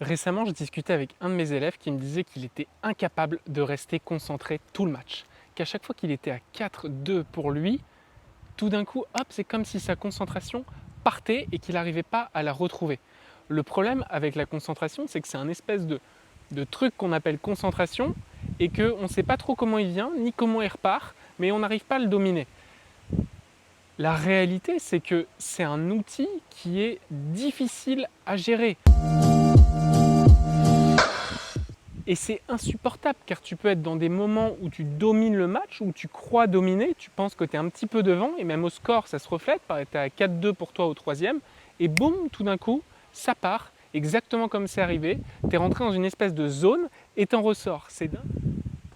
Récemment, je discutais avec un de mes élèves qui me disait qu'il était incapable de rester concentré tout le match. Qu'à chaque fois qu'il était à 4-2 pour lui, tout d'un coup, hop, c'est comme si sa concentration partait et qu'il n'arrivait pas à la retrouver. Le problème avec la concentration, c'est que c'est un espèce de truc qu'on appelle concentration et qu'on ne sait pas trop comment il vient, ni comment il repart, mais on n'arrive pas à le dominer. La réalité, c'est que c'est un outil qui est difficile à gérer. Et c'est insupportable car tu peux être dans des moments où tu domines le match, où tu crois dominer, tu penses que tu es un petit peu devant et même au score ça se reflète, tu es à 4-2 pour toi au troisième et boum, tout d'un coup, ça part exactement comme c'est arrivé, tu es rentré dans une espèce de zone et t'en ressors. C'est dingue.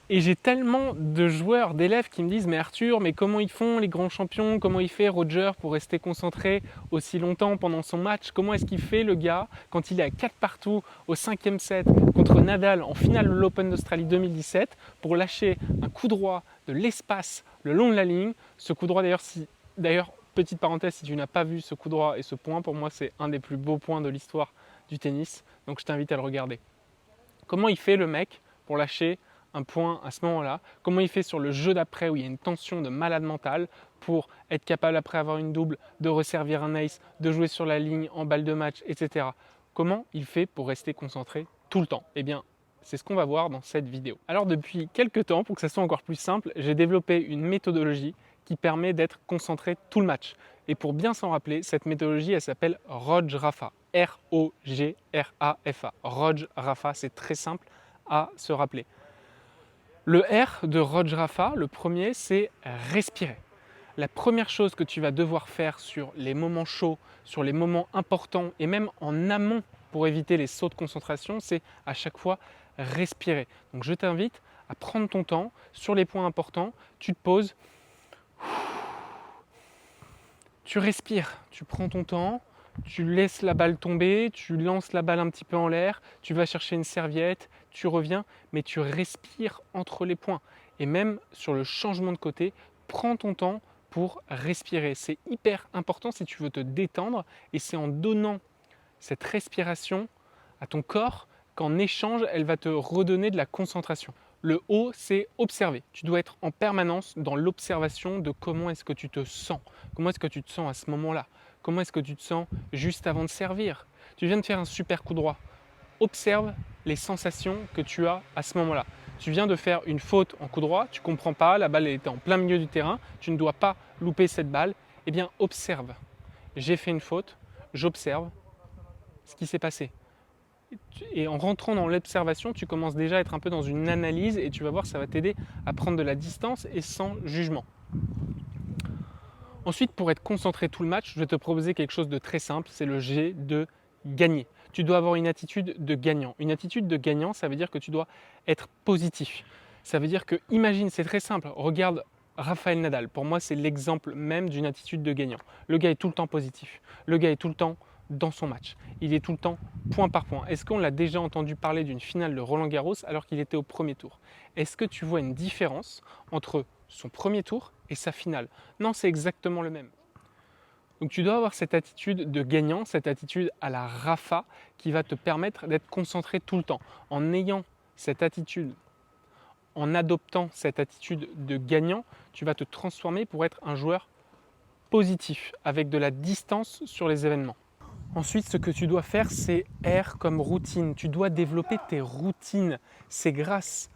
Et j'ai tellement de joueurs, d'élèves qui me disent « Mais Arthur, mais comment ils font les grands champions? Comment il fait Roger pour rester concentré aussi longtemps pendant son match? Comment est-ce qu'il fait le gars quand il est à 4 partout au 5e set contre Nadal en finale de l'Open d'Australie 2017 pour lâcher un coup droit de l'espace le long de la ligne ?» Ce coup droit d'ailleurs, petite parenthèse, si tu n'as pas vu ce coup droit et ce point, pour moi c'est un des plus beaux points de l'histoire du tennis, donc je t'invite à le regarder. Comment il fait le mec pour lâcher un point à ce moment-là, comment il fait sur le jeu d'après où il y a une tension de malade mental pour être capable après avoir une double de resservir un ace, de jouer sur la ligne en balle de match, etc. Comment il fait pour rester concentré tout le temps? Eh bien, c'est ce qu'on va voir dans cette vidéo. Alors depuis quelques temps, pour que ça soit encore plus simple, j'ai développé une méthodologie qui permet d'être concentré tout le match. Et pour bien s'en rappeler, cette méthodologie, elle s'appelle Roj-Rafa. R-O-G-R-A-F-A. Roj-Rafa, c'est très simple à se rappeler. Le R de Roj-Rafa, le premier, c'est respirer. La première chose que tu vas devoir faire sur les moments chauds, sur les moments importants et même en amont pour éviter les sauts de concentration, c'est à chaque fois respirer. Donc je t'invite à prendre ton temps sur les points importants, tu te poses, tu respires, tu prends ton temps, tu laisses la balle tomber, tu lances la balle un petit peu en l'air, tu vas chercher une serviette, tu reviens, mais tu respires entre les points. Et même sur le changement de côté, prends ton temps pour respirer. C'est hyper important si tu veux te détendre et c'est en donnant cette respiration à ton corps qu'en échange, elle va te redonner de la concentration. Le O, c'est observer. Tu dois être en permanence dans l'observation de comment est-ce que tu te sens. Comment est-ce que tu te sens à ce moment-là? Comment est-ce que tu te sens juste avant de servir? Tu viens de faire un super coup droit. Observe les sensations que tu as à ce moment-là. Tu viens de faire une faute en coup droit, tu ne comprends pas, la balle était en plein milieu du terrain, tu ne dois pas louper cette balle. Eh bien, observe. J'ai fait une faute, j'observe ce qui s'est passé. Et en rentrant dans l'observation, tu commences déjà à être un peu dans une analyse et tu vas voir, ça va t'aider à prendre de la distance et sans jugement. Ensuite, pour être concentré tout le match, je vais te proposer quelque chose de très simple, c'est le G de gagner. Tu dois avoir une attitude de gagnant. Une attitude de gagnant, ça veut dire que tu dois être positif. Ça veut dire que, imagine, c'est très simple, regarde Rafael Nadal. Pour moi, c'est l'exemple même d'une attitude de gagnant. Le gars est tout le temps positif. Le gars est tout le temps dans son match. Il est tout le temps point par point. Est-ce qu'on l'a déjà entendu parler d'une finale de Roland-Garros alors qu'il était au premier tour? Est-ce que tu vois une différence entre son premier tour et sa finale? Non, c'est exactement le même. Donc tu dois avoir cette attitude de gagnant, cette attitude à la Rafa qui va te permettre d'être concentré tout le temps. En ayant cette attitude, en adoptant cette attitude de gagnant, tu vas te transformer pour être un joueur positif, avec de la distance sur les événements. Ensuite, ce que tu dois faire, c'est R comme routine. Tu dois développer tes routines. C'est grâce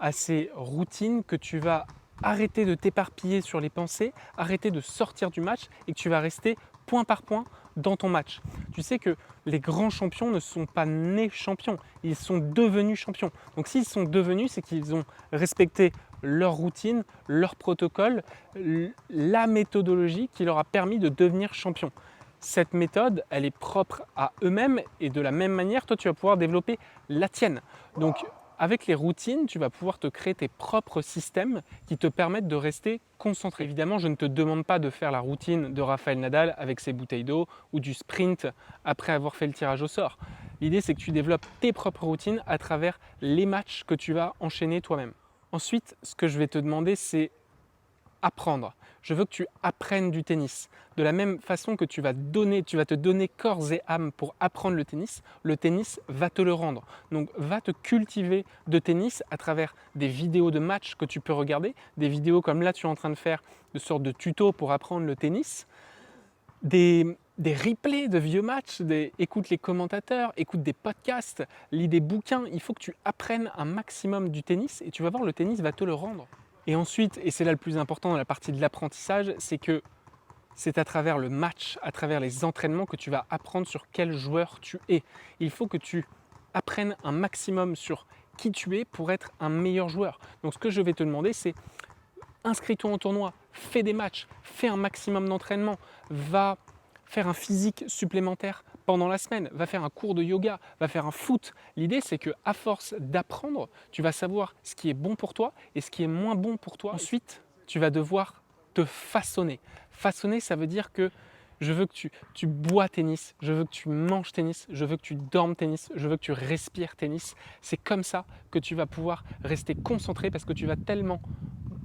à ces routines que tu vas arrêter de t'éparpiller sur les pensées, arrêter de sortir du match et que tu vas rester point par point dans ton match. Tu sais que les grands champions ne sont pas nés champions, ils sont devenus champions. Donc s'ils sont devenus, c'est qu'ils ont respecté leur routine, leur protocole, la méthodologie qui leur a permis de devenir champion. Cette méthode, elle est propre à eux-mêmes et de la même manière, toi, tu vas pouvoir développer la tienne. Donc, avec les routines, tu vas pouvoir te créer tes propres systèmes qui te permettent de rester concentré. Évidemment, je ne te demande pas de faire la routine de Rafael Nadal avec ses bouteilles d'eau ou du sprint après avoir fait le tirage au sort. L'idée, c'est que tu développes tes propres routines à travers les matchs que tu vas enchaîner toi-même. Ensuite, ce que je vais te demander, c'est apprendre. Je veux que tu apprennes du tennis. De la même façon que tu vas te donner corps et âme pour apprendre le tennis va te le rendre. Donc va te cultiver de tennis à travers des vidéos de matchs que tu peux regarder, des vidéos comme là tu es en train de faire, de sortes de tutos pour apprendre le tennis, des replays de vieux matchs, écoute les commentateurs, écoute des podcasts, lis des bouquins. Il faut que tu apprennes un maximum du tennis et tu vas voir, le tennis va te le rendre. Et ensuite, et c'est là le plus important dans la partie de l'apprentissage, c'est que c'est à travers le match, à travers les entraînements que tu vas apprendre sur quel joueur tu es. Il faut que tu apprennes un maximum sur qui tu es pour être un meilleur joueur. Donc ce que je vais te demander, c'est inscris-toi en tournoi, fais des matchs, fais un maximum d'entraînement, va faire un physique supplémentaire pendant la semaine, va faire un cours de yoga, va faire un foot. L'idée, c'est qu'à force d'apprendre, tu vas savoir ce qui est bon pour toi et ce qui est moins bon pour toi. Ensuite, tu vas devoir te façonner. Façonner, ça veut dire que je veux que tu bois tennis, je veux que tu manges tennis, je veux que tu dormes tennis, je veux que tu respires tennis. C'est comme ça que tu vas pouvoir rester concentré parce que tu vas tellement,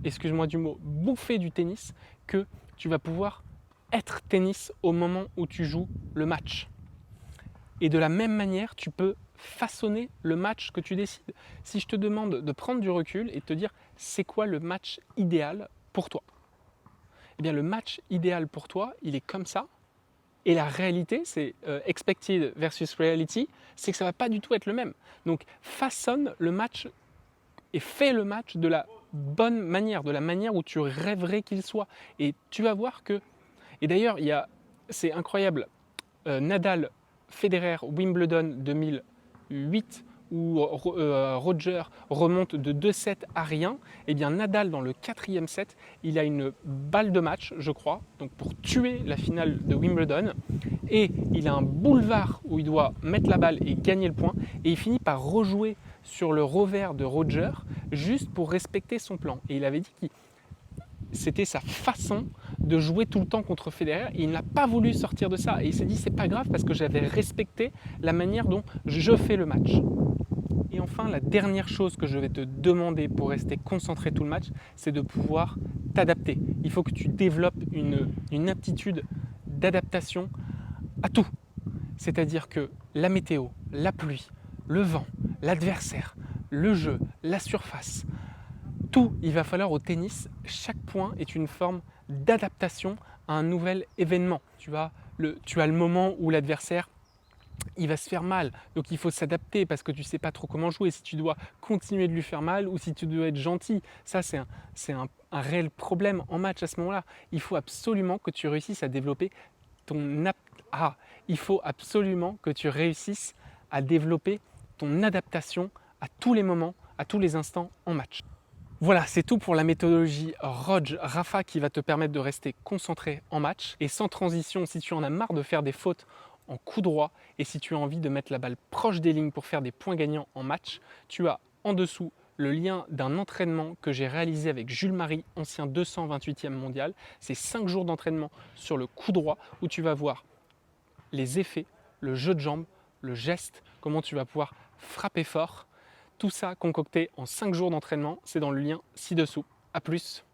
excuse-moi du mot, bouffer du tennis que tu vas pouvoir être tennis au moment où tu joues le match. Et de la même manière, tu peux façonner le match que tu décides. Si je te demande de prendre du recul et de te dire c'est quoi le match idéal pour toi, eh bien le match idéal pour toi, il est comme ça. Et la réalité, c'est expected versus reality, c'est que ça ne va pas du tout être le même. Donc façonne le match et fais le match de la bonne manière, de la manière où tu rêverais qu'il soit. Et tu vas voir que... Et d'ailleurs, c'est incroyable, Nadal, Federer, Wimbledon 2008, où Roger remonte de 2-7 à rien, et bien Nadal dans le 4e set, il a une balle de match, je crois, donc pour tuer la finale de Wimbledon, et il a un boulevard où il doit mettre la balle et gagner le point, et il finit par rejouer sur le revers de Roger, juste pour respecter son plan. Et il avait dit que c'était sa façon de jouer tout le temps contre Federer et il n'a pas voulu sortir de ça et il s'est dit c'est pas grave parce que j'avais respecté la manière dont je fais le match. Et enfin, la dernière chose que je vais te demander pour rester concentré tout le match, c'est de pouvoir t'adapter. Il faut que tu développes une aptitude d'adaptation à tout. C'est-à-dire que la météo, la pluie, le vent, l'adversaire, le jeu, la surface, tout, il va falloir au tennis, chaque point est une forme d'adaptation à un nouvel événement. Tu as le moment où l'adversaire il va se faire mal, donc il faut s'adapter parce que tu ne sais pas trop comment jouer, si tu dois continuer de lui faire mal ou si tu dois être gentil. Ça, c'est un réel problème en match à ce moment-là. Il faut absolument que tu réussisses à développer il faut absolument que tu réussisses à développer ton adaptation à tous les moments, à tous les instants en match. Voilà, c'est tout pour la méthodologie Roj-Rafa qui va te permettre de rester concentré en match. Et sans transition, si tu en as marre de faire des fautes en coup droit et si tu as envie de mettre la balle proche des lignes pour faire des points gagnants en match, tu as en dessous le lien d'un entraînement que j'ai réalisé avec Jules Marie, ancien 228e mondial. C'est 5 jours d'entraînement sur le coup droit où tu vas voir les effets, le jeu de jambes, le geste, comment tu vas pouvoir frapper fort. Tout ça concocté en 5 jours d'entraînement, c'est dans le lien ci-dessous. A plus!